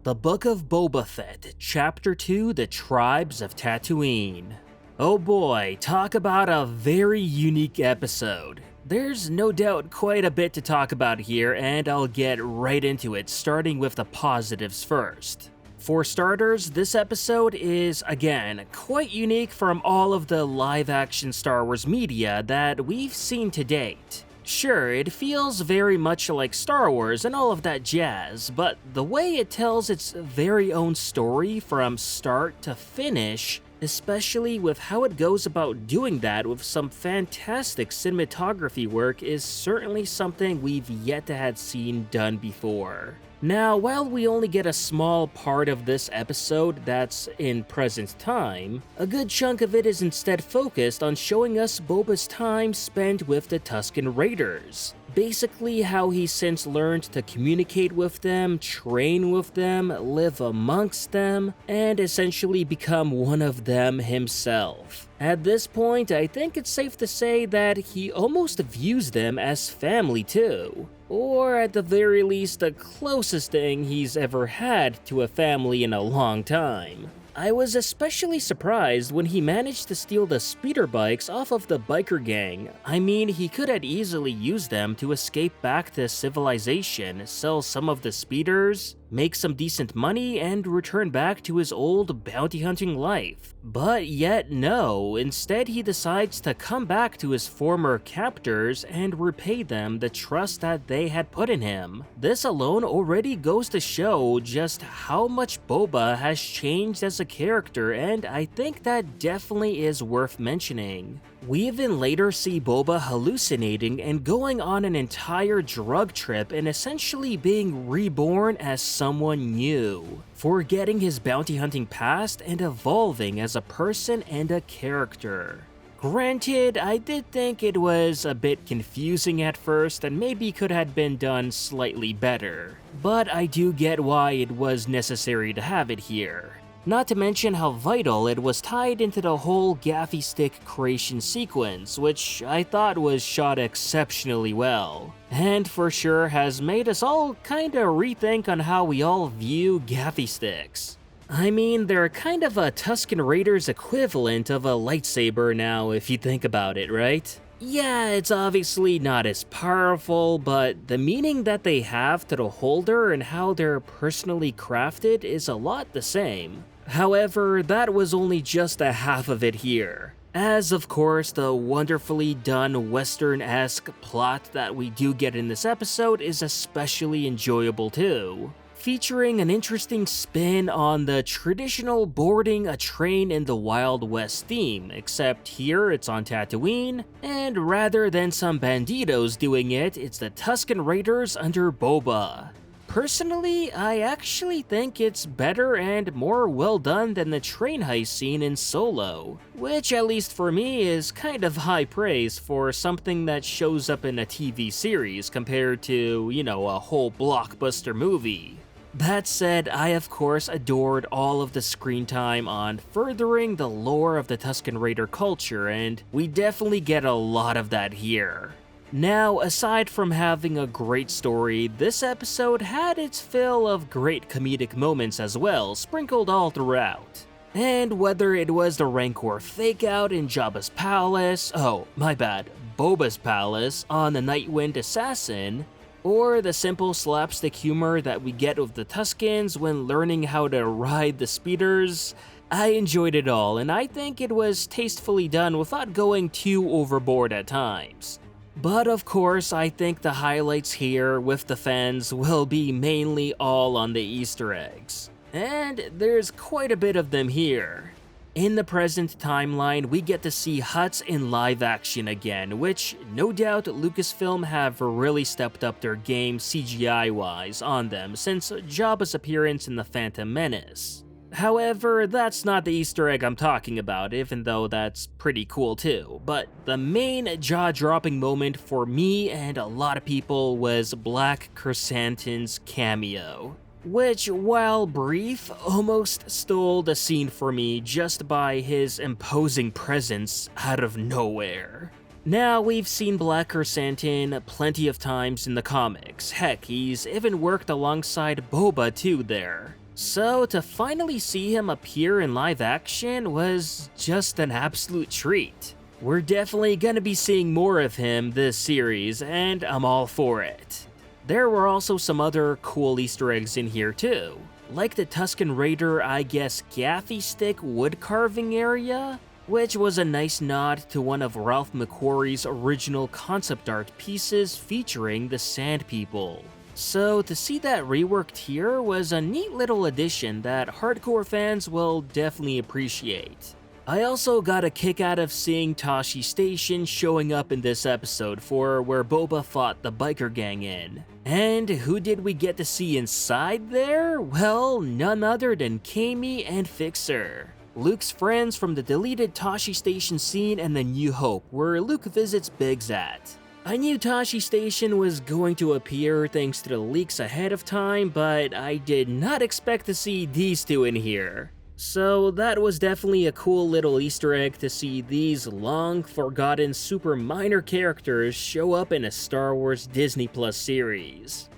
The Book of Boba Fett, Chapter 2, The Tribes of Tatooine. Oh boy, talk about a very unique episode. There's no doubt quite a bit to talk about here, and I'll get right into it, starting with the positives first. For starters, this episode is, again, quite unique from all of the live-action Star Wars media that we've seen to date. Sure, it feels very much like Star Wars and all of that jazz, but the way it tells its very own story from start to finish, especially with how it goes about doing that with some fantastic cinematography work, is certainly something we've yet to have seen done before. Now, while we only get a small part of this episode that's in present time, a good chunk of it is instead focused on showing us Boba's time spent with the Tusken Raiders. Basically how he's since learned to communicate with them, train with them, live amongst them, and essentially become one of them himself. At this point, I think it's safe to say that he almost views them as family too. Or at the very least, the closest thing he's ever had to a family in a long time. I was especially surprised when he managed to steal the speeder bikes off of the biker gang. I mean, he could have easily used them to escape back to civilization, sell some of the speeders, make some decent money, and return back to his old bounty hunting life. But yet no, instead he decides to come back to his former captors and repay them the trust that they had put in him. This alone already goes to show just how much Boba has changed as a character, and I think that definitely is worth mentioning. We even later see Boba hallucinating and going on an entire drug trip and essentially being reborn as someone new, forgetting his bounty hunting past and evolving as a person and a character. Granted, I did think it was a bit confusing at first and maybe could have been done slightly better, but I do get why it was necessary to have it here. Not to mention how vital it was tied into the whole gaffy stick creation sequence, which I thought was shot exceptionally well, and for sure has made us all kinda rethink on how we all view gaffy sticks. I mean, they're kind of a Tusken Raider's equivalent of a lightsaber now if you think about it, right? Yeah, it's obviously not as powerful, but the meaning that they have to the holder and how they're personally crafted is a lot the same. However, that was only just a half of it here, as of course the wonderfully done Western-esque plot that we do get in this episode is especially enjoyable too, featuring an interesting spin on the traditional boarding a train in the Wild West theme, except here it's on Tatooine, and rather than some banditos doing it, it's the Tusken Raiders under Boba. Personally, I actually think it's better and more well done than the train heist scene in Solo, which at least for me is kind of high praise for something that shows up in a TV series compared to, you know, a whole blockbuster movie. That said, I of course adored all of the screen time on furthering the lore of the Tusken Raider culture, and we definitely get a lot of that here. Now, aside from having a great story, this episode had its fill of great comedic moments as well, sprinkled all throughout. And whether it was the Rancor fake-out in Jabba's palace, Boba's palace on the Nightwind Assassin, or the simple slapstick humor that we get with the Tuskens when learning how to ride the speeders, I enjoyed it all, and I think it was tastefully done without going too overboard at times. But of course, I think the highlights here with the fans will be mainly all on the Easter eggs. And there's quite a bit of them here. In the present timeline, we get to see Hutts in live action again, which no doubt Lucasfilm have really stepped up their game CGI-wise on them since Jabba's appearance in The Phantom Menace. However, that's not the Easter egg I'm talking about, even though that's pretty cool too. But the main jaw-dropping moment for me and a lot of people was Black Krrsantan's cameo, which, while brief, almost stole the scene for me just by his imposing presence out of nowhere. Now, we've seen Black Krrsantan plenty of times in the comics. Heck, he's even worked alongside Boba too there. So to finally see him appear in live action was just an absolute treat. We're definitely gonna be seeing more of him this series, and I'm all for it. There were also some other cool Easter eggs in here too, like the Tusken Raider, I guess, gaffy stick wood carving area, which was a nice nod to one of Ralph McQuarrie's original concept art pieces featuring the Sand People. So to see that reworked here was a neat little addition that hardcore fans will definitely appreciate. I also got a kick out of seeing Tosche Station showing up in this episode for where Boba fought the biker gang in. And who did we get to see inside there? Well, none other than Kami and Fixer, Luke's friends from the deleted Tosche Station scene and the New Hope, where Luke visits Biggs at. I knew Tosche Station was going to appear thanks to the leaks ahead of time, but I did not expect to see these two in here. So that was definitely a cool little Easter egg to see these long forgotten super minor characters show up in a Star Wars Disney Plus series.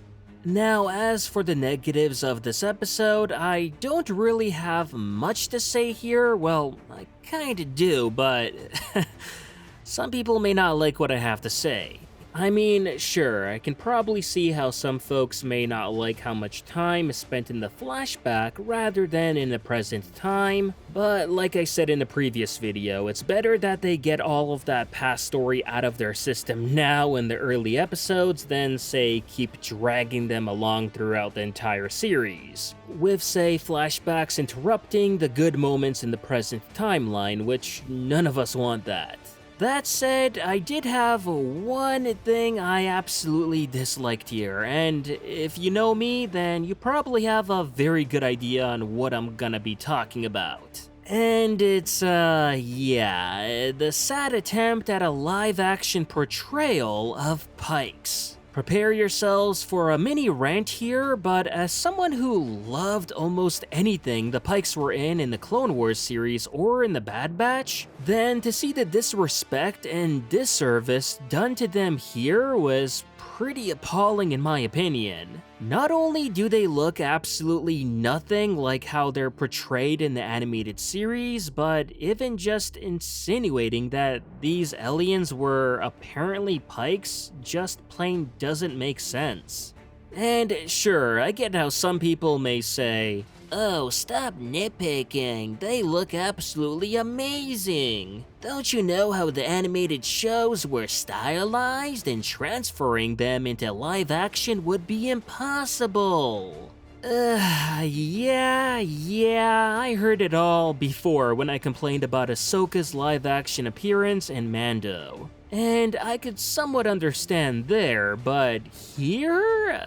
Now, as for the negatives of this episode, I don't really have much to say here. Well, I kinda do, but some people may not like what I have to say. I mean, sure, I can probably see how some folks may not like how much time is spent in the flashback rather than in the present time, but like I said in the previous video, it's better that they get all of that past story out of their system now in the early episodes than, say, keep dragging them along throughout the entire series, with, say, flashbacks interrupting the good moments in the present timeline, which none of us want that. That said, I did have one thing I absolutely disliked here, and if you know me, then you probably have a very good idea on what I'm gonna be talking about. And it's, the sad attempt at a live-action portrayal of Pikes. Prepare yourselves for a mini rant here, but as someone who loved almost anything the Pikes were in the Clone Wars series or in the Bad Batch, then to see the disrespect and disservice done to them here was pretty appalling in my opinion. Not only do they look absolutely nothing like how they're portrayed in the animated series, but even just insinuating that these aliens were apparently Pikes just plain doesn't make sense. And sure, I get how some people may say, "Oh, stop nitpicking, they look absolutely amazing. Don't you know how the animated shows were stylized and transferring them into live action would be impossible?" Yeah, I heard it all before when I complained about Ahsoka's live action appearance in Mando. And I could somewhat understand there, but here?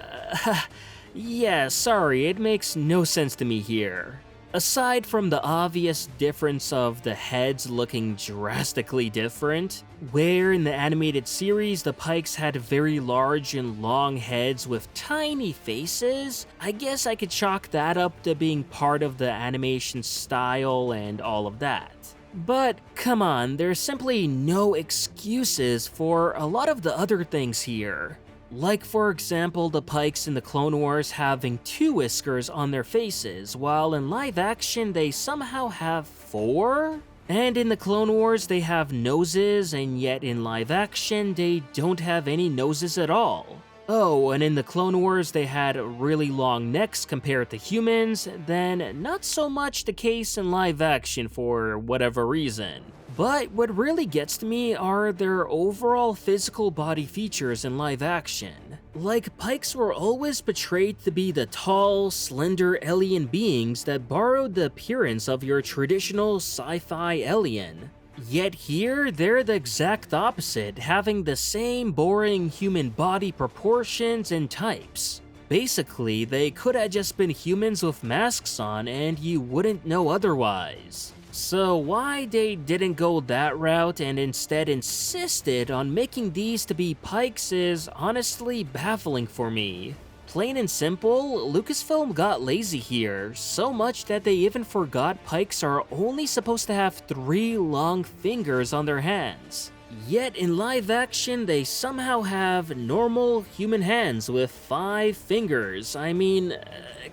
Yeah, sorry, it makes no sense to me here. Aside from the obvious difference of the heads looking drastically different, where in the animated series the Pikes had very large and long heads with tiny faces, I guess I could chalk that up to being part of the animation style and all of that. But come on, there's simply no excuses for a lot of the other things here. Like, for example, the Pikes in the Clone Wars having 2 whiskers on their faces, while in live action they somehow have 4? And in the Clone Wars they have noses, and yet in live action they don't have any noses at all. Oh, and in the Clone Wars they had really long necks compared to humans, then not so much the case in live action for whatever reason. But what really gets to me are their overall physical body features in live action. Like, Pikes were always portrayed to be the tall, slender alien beings that borrowed the appearance of your traditional sci-fi alien. Yet here, they're the exact opposite, having the same boring human body proportions and types. Basically, they could have just been humans with masks on and you wouldn't know otherwise. So why they didn't go that route and instead insisted on making these to be Pikes is honestly baffling for me. Plain and simple, Lucasfilm got lazy here, so much that they even forgot Pikes are only supposed to have 3 long fingers on their hands. Yet in live action, they somehow have normal human hands with 5 fingers. I mean,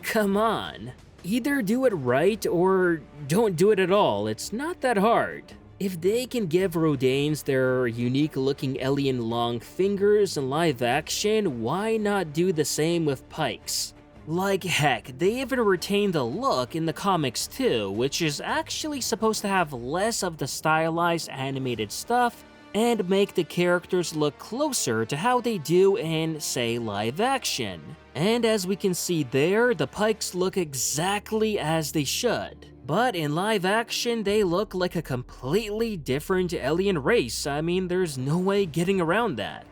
come on. Either do it right or don't do it at all, it's not that hard. If they can give Rodanes their unique looking alien long fingers in live action, why not do the same with Pikes? Like heck, they even retain the look in the comics too, which is actually supposed to have less of the stylized animated stuff and make the characters look closer to how they do in, say, live action. And as we can see there, the Pikes look exactly as they should. But in live action, they look like a completely different alien race. I mean, there's no way getting around that.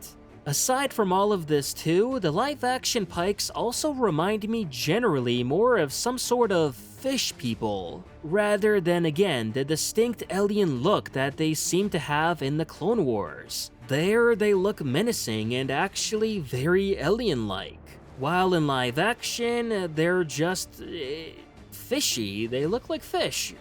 Aside from all of this too, the live action Pikes also remind me generally more of some sort of fish people, rather than again the distinct alien look that they seem to have in the Clone Wars. There they look menacing and actually very alien-like, while in live action they're just fishy, they look like fish.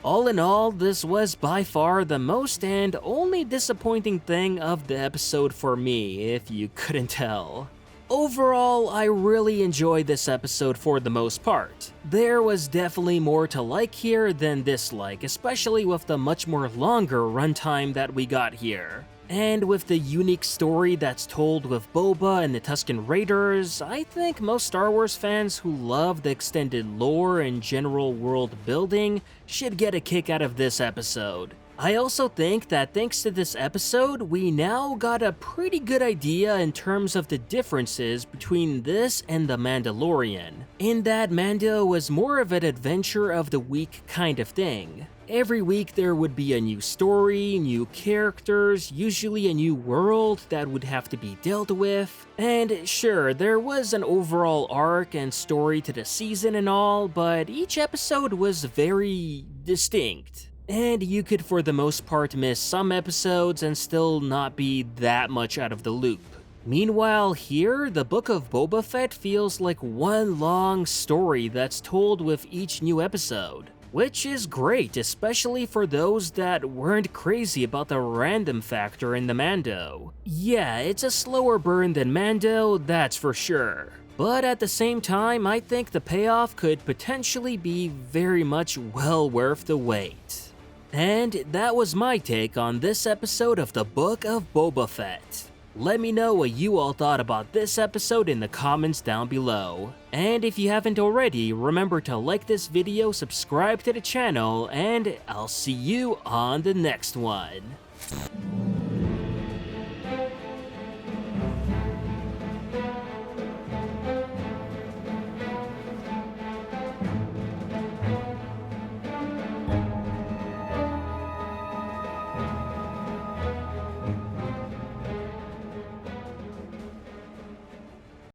All in all, this was by far the most and only disappointing thing of the episode for me, if you couldn't tell. Overall, I really enjoyed this episode for the most part. There was definitely more to like here than dislike, especially with the much more longer runtime that we got here. And with the unique story that's told with Boba and the Tusken Raiders, I think most Star Wars fans who love the extended lore and general world building should get a kick out of this episode. I also think that thanks to this episode, we now got a pretty good idea in terms of the differences between this and The Mandalorian, in that Mando was more of an adventure of the week kind of thing. Every week there would be a new story, new characters, usually a new world that would have to be dealt with. And sure, there was an overall arc and story to the season and all, but each episode was very distinct. And you could for the most part miss some episodes and still not be that much out of the loop. Meanwhile, here, the Book of Boba Fett feels like one long story that's told with each new episode. Which is great, especially for those that weren't crazy about the random factor in the Mando. Yeah, it's a slower burn than Mando, that's for sure. But at the same time, I think the payoff could potentially be very much well worth the wait. And that was my take on this episode of the Book of Boba Fett. Let me know what you all thought about this episode in the comments down below. And if you haven't already, remember to like this video, subscribe to the channel, and I'll see you on the next one.